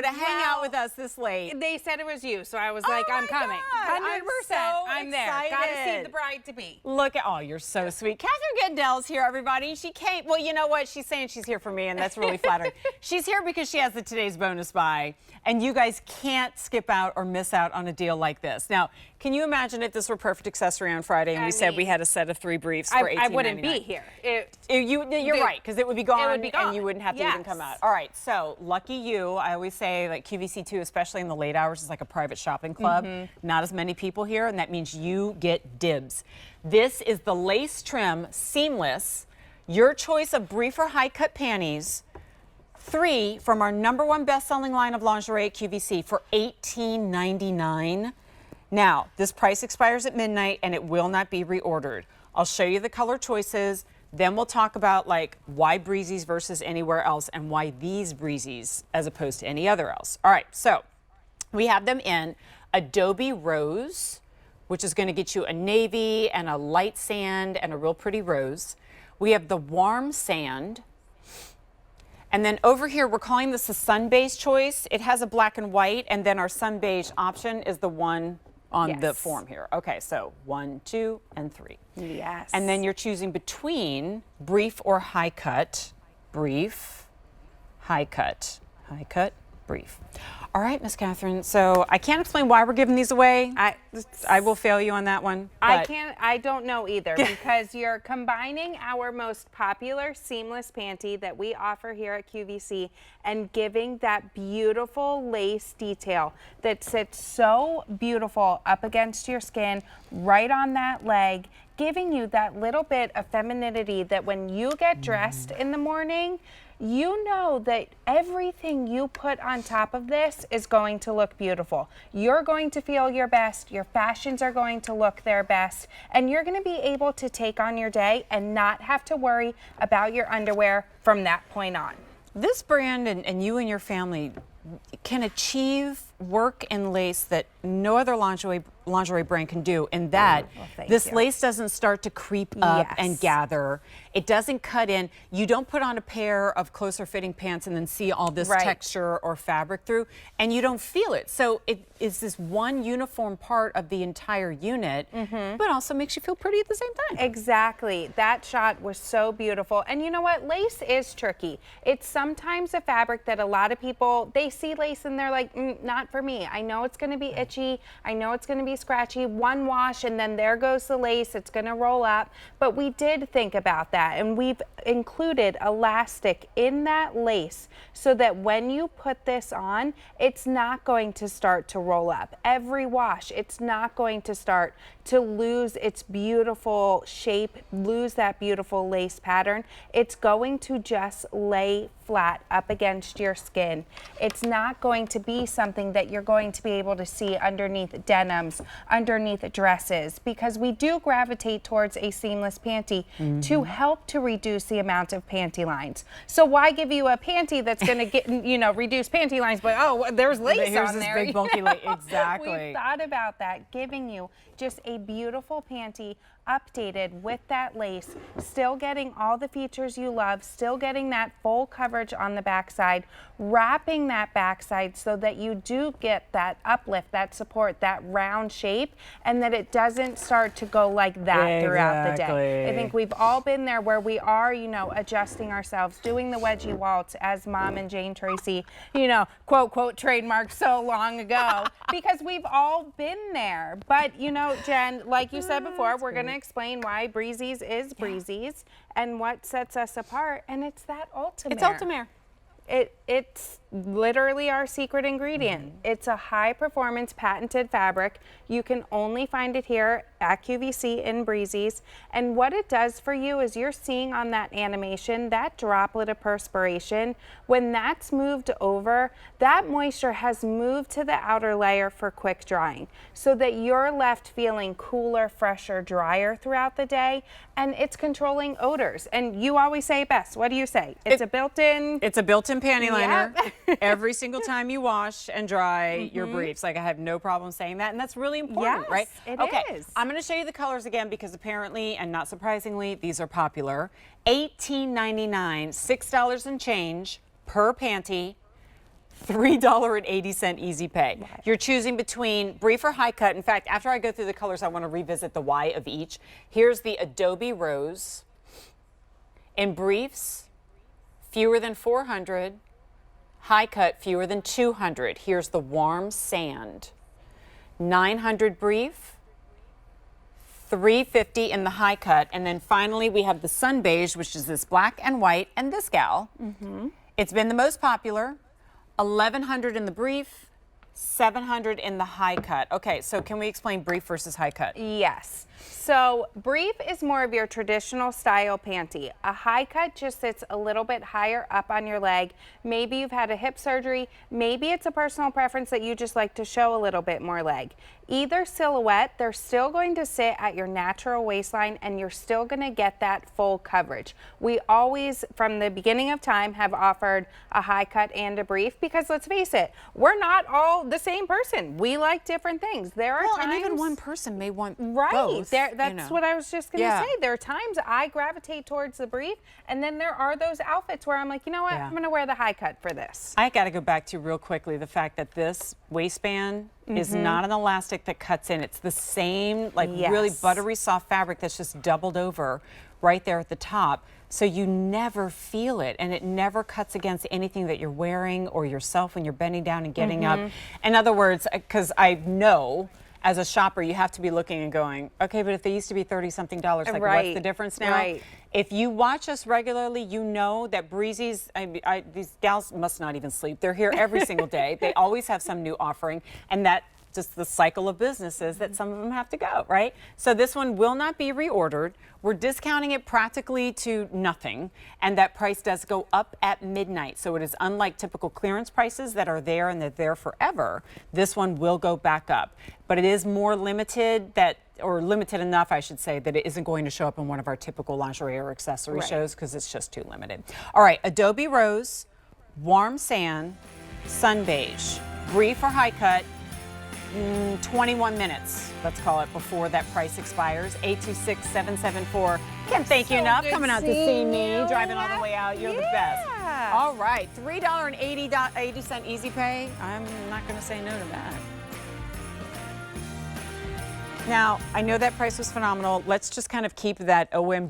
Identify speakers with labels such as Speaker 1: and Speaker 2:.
Speaker 1: to hang out with us this late.
Speaker 2: They said it was you, so I was like, I'm coming. 100%. I'm there. Got to see the bride-to-be.
Speaker 1: Look at, oh, you're so sweet. Catherine Gendell's here, everybody. She came, well, you know what? She's saying she's here for me, and that's really flattering. She's here because she has the Today's Bonus Buy, and you guys can't skip out or miss out on a deal like this. Now, can you imagine if this were Perfect Accessory on Friday and we said we had a set of 3 briefs for $18.99?
Speaker 2: I wouldn't be here.
Speaker 1: You're right, because it would be gone, and you wouldn't have to
Speaker 2: yes.
Speaker 1: even come out. All right, so lucky you. I always say, like QVC 2, especially in the late hours, is like a private shopping club. Not as many people here, and that means you get dibs. This is the lace trim, seamless, your choice of brief or HiCut panties. 3 from our #1 best-selling line of lingerie at QVC for $18.99. Now, this price expires at midnight, and it will not be reordered. I'll show you the color choices. Then we'll talk about like why Breezies versus anywhere else and why these Breezies as opposed to any other else. All right, so we have them in Adobe Rose, which is going to get you a navy and a light sand and a real pretty rose. We have the warm sand. And then over here, we're calling this a sun beige choice. It has a black and white, and then our sun beige option is the one on the form here. Okay, so 1, 2, and 3.
Speaker 2: Yes.
Speaker 1: And then you're choosing between brief or HiCut. Brief, HiCut, HiCut, brief. All right, Miss Catherine. So I can't explain why we're giving these away. I will fail you on that one.
Speaker 2: I don't know either because you're combining our most popular seamless panty that we offer here at QVC and giving that beautiful lace detail that sits so beautiful up against your skin, right on that leg, giving you that little bit of femininity that when you get dressed in the morning, you know that everything you put on top of this is going to look beautiful. You're going to feel your best, your fashions are going to look their best, and you're going to be able to take on your day and not have to worry about your underwear from that point on.
Speaker 1: This brand and you and your family can achieve work in lace that no other lingerie brand can do, in that this lace doesn't start to creep up and gather. It doesn't cut in. You don't put on a pair of closer fitting pants and then see all this texture or fabric through, and you don't feel it. So it is this one uniform part of the entire unit, but also makes you feel pretty at the same time.
Speaker 2: Exactly. That shot was so beautiful. And you know what? Lace is tricky. It's sometimes a fabric that a lot of people, they see lace and they're like, not for me. I know it's going to be itchy. I know it's going to be scratchy. One wash and then there goes the lace. It's going to roll up. But we did think about that, and we've included elastic in that lace so that when you put this on, it's not going to start to roll up. Every wash, it's not going to start to lose its beautiful shape, lose that beautiful lace pattern. It's going to just lay flat up against your skin. It's not going to be something that you're going to be able to see underneath denims, underneath dresses, because we do gravitate towards a seamless panty to help to reduce the amount of panty lines. So why give you a panty that's going to get, reduce panty lines, but oh, there's lace on there.
Speaker 1: Big bulky lace. Exactly.
Speaker 2: We thought about that, giving you just a beautiful panty updated with that lace, still getting all the features you love, still getting that full coverage on the backside, wrapping that backside so that you do get that uplift, that support, that round shape, and that it doesn't start to go like that throughout the day. I think we've all been there where we are, adjusting ourselves, doing the wedgie waltz as Mom and Jane Tracy, quote, quote, trademarked so long ago, because we've all been there. But, Jen, like you said before, we're going to explain why Breezies is Breezies and what sets us apart, and it's that Ultimare.
Speaker 1: It's Ultimare.
Speaker 2: It's literally our secret ingredient. It's a high-performance patented fabric. You can only find it here at QVC in Breezies. And what it does for you is you're seeing on that animation, that droplet of perspiration, when that's moved over, that moisture has moved to the outer layer for quick drying so that you're left feeling cooler, fresher, drier throughout the day. And it's controlling odors. And you always say it best. What do you say? It's a built-in
Speaker 1: panty liner. Every single time you wash and dry your briefs. Like, I have no problem saying that, and that's really important, right?
Speaker 2: It is.
Speaker 1: I'm going to show you the colors again because apparently, and not surprisingly, these are popular. $18.99, $6 and change per panty. $3.80 easy pay. You're choosing between brief or high cut. In fact, after I go through the colors, I want to revisit the why of each. Here's the Adobe Rose. In briefs, fewer than 400. High cut, fewer than 200. Here's the Warm Sand. 900 brief, 350 in the high cut. And then finally, we have the Sun Beige, which is this black and white, and this gal. It's been the most popular. 1,100 in the brief, 700 in the high cut. Okay, so can we explain brief versus high cut?
Speaker 2: Yes. So brief is more of your traditional style panty. A high cut just sits a little bit higher up on your leg. Maybe you've had a hip surgery. Maybe it's a personal preference that you just like to show a little bit more leg. Either silhouette, they're still going to sit at your natural waistline and you're still going to get that full coverage. We always, from the beginning of time, have offered a high cut and a brief because let's face it, we're not all the same person. We like different things. There are times,
Speaker 1: and even one person may want
Speaker 2: right,
Speaker 1: both.
Speaker 2: That's what I was just going to
Speaker 1: Yeah.
Speaker 2: say. There are times I gravitate towards the brief, and then there are those outfits where I'm like, you know what, I'm going to wear the high cut for this.
Speaker 1: I got to go back to real quickly the fact that this waistband is not an elastic that cuts in. It's the same, like really buttery soft fabric that's just doubled over right there at the top. So you never feel it, and it never cuts against anything that you're wearing or yourself when you're bending down and getting up. In other words, because I know as a shopper, you have to be looking and going, okay, but if they used to be $30-something, like what's the difference now?
Speaker 2: Right.
Speaker 1: If you watch us regularly, you know that Breezies, these gals must not even sleep. They're here every single day. They always have some new offering, and that just the cycle of business is that some of them have to go, right? So this one will not be reordered. We're discounting it practically to nothing, and that price does go up at midnight. So it is unlike typical clearance prices that are there and they're there forever. This one will go back up, but it is more limited or limited enough, I should say, that it isn't going to show up in one of our typical lingerie or accessory shows because it's just too limited. All right, Adobe Rose, Warm Sand, Sun Beige, brief or high cut, 21 minutes, let's call it, before that price expires. 826-774. Can't thank you enough coming out to see me, driving all the way out. You're the best. All right, $3.80 easy pay. I'm not going to say no to that. Now, I know that price was phenomenal. Let's just kind of keep that OMG